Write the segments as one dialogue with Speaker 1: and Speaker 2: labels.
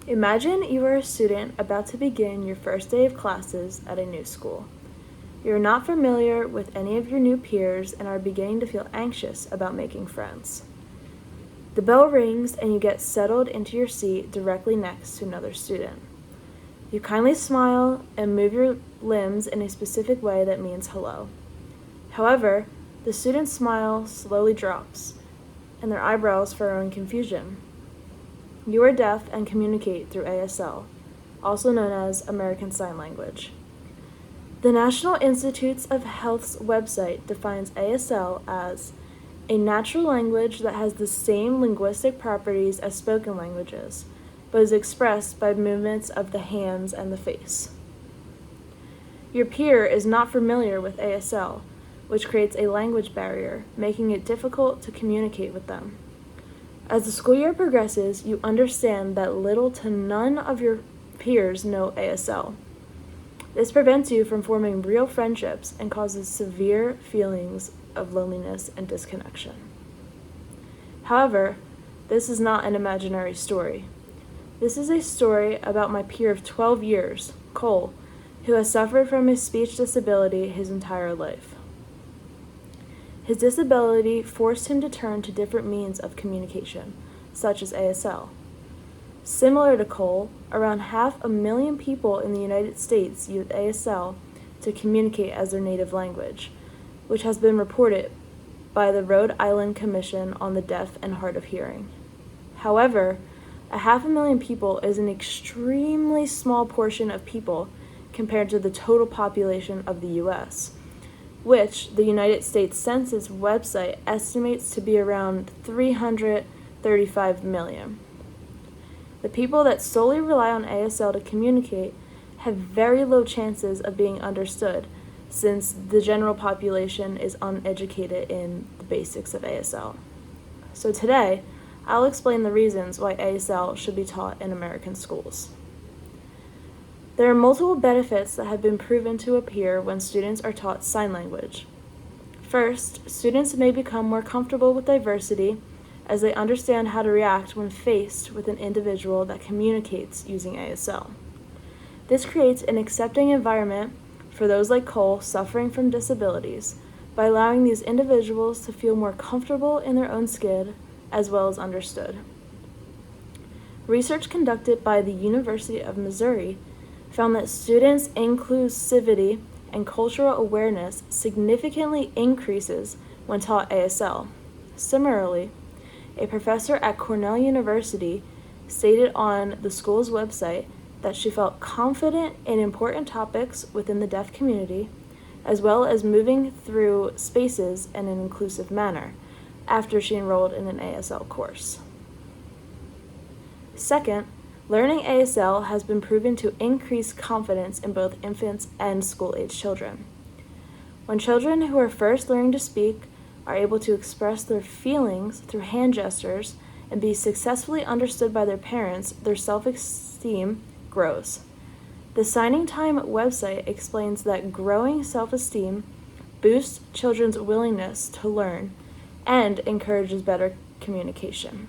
Speaker 1: Imagine you are a student about to begin your first day of classes at a new school. You're not familiar with any of your new peers and are beginning to feel anxious about making friends. The bell rings and you get settled into your seat directly next to another student. You kindly smile and move your limbs in a specific way that means hello. However, the student's smile slowly drops, and their eyebrows furrow in confusion. You are deaf and communicate through ASL, also known as American Sign Language. The National Institutes of Health's website defines ASL as a natural language that has the same linguistic properties as spoken languages, but is expressed by movements of the hands and the face. Your peer is not familiar with ASL, which creates a language barrier, making it difficult to communicate with them. As the school year progresses, you understand that little to none of your peers know ASL. This prevents you from forming real friendships and causes severe feelings of loneliness and disconnection. However, this is not an imaginary story. This is a story about my peer of 12 years, Cole, who has suffered from a speech disability his entire life. His disability forced him to turn to different means of communication, such as ASL. Similar to Cole, around 500,000 people in the United States use ASL to communicate as their native language, which has been reported by the Rhode Island Commission on the Deaf and Hard of Hearing. However, 500,000 people is an extremely small portion of people compared to the total population of the U.S., which the United States Census website estimates to be around 335 million. The people that solely rely on ASL to communicate have very low chances of being understood, since the general population is uneducated in the basics of ASL. So today, I'll explain the reasons why ASL should be taught in American schools. There are multiple benefits that have been proven to appear when students are taught sign language. First, students may become more comfortable with diversity as they understand how to react when faced with an individual that communicates using ASL. This creates an accepting environment for those like Cole suffering from disabilities by allowing these individuals to feel more comfortable in their own skin as well as understood. Research conducted by the University of Missouri found that students' inclusivity and cultural awareness significantly increases when taught ASL. Similarly, a professor at Cornell University stated on the school's website that she felt confident in important topics within the deaf community, as well as moving through spaces in an inclusive manner after she enrolled in an ASL course. Second, learning ASL has been proven to increase confidence in both infants and school-age children. When children who are first learning to speak are able to express their feelings through hand gestures and be successfully understood by their parents, their self-esteem grows. The Signing Time website explains that growing self-esteem boosts children's willingness to learn and encourages better communication.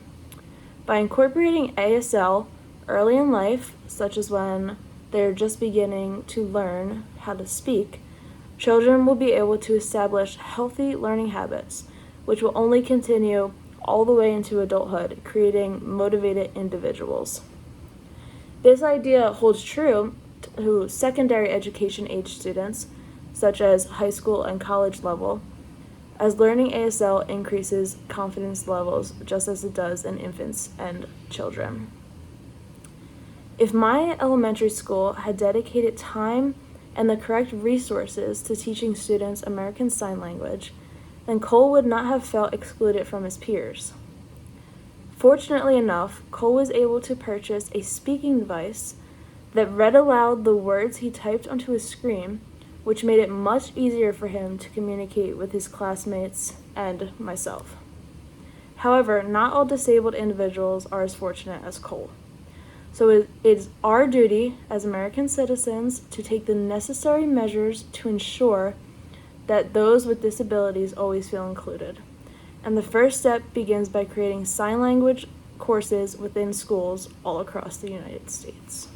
Speaker 1: By incorporating ASL early in life, such as when they're just beginning to learn how to speak, children will be able to establish healthy learning habits, which will only continue all the way into adulthood, creating motivated individuals. This idea holds true to secondary education age students, such as high school and college level, as learning ASL increases confidence levels just as it does in infants and children. If my elementary school had dedicated time and the correct resources to teaching students American Sign Language, then Cole would not have felt excluded from his peers. Fortunately enough, Cole was able to purchase a speaking device that read aloud the words he typed onto his screen, which made it much easier for him to communicate with his classmates and myself. However, not all disabled individuals are as fortunate as Cole. So it is our duty as American citizens to take the necessary measures to ensure that those with disabilities always feel included. And the first step begins by creating sign language courses within schools all across the United States.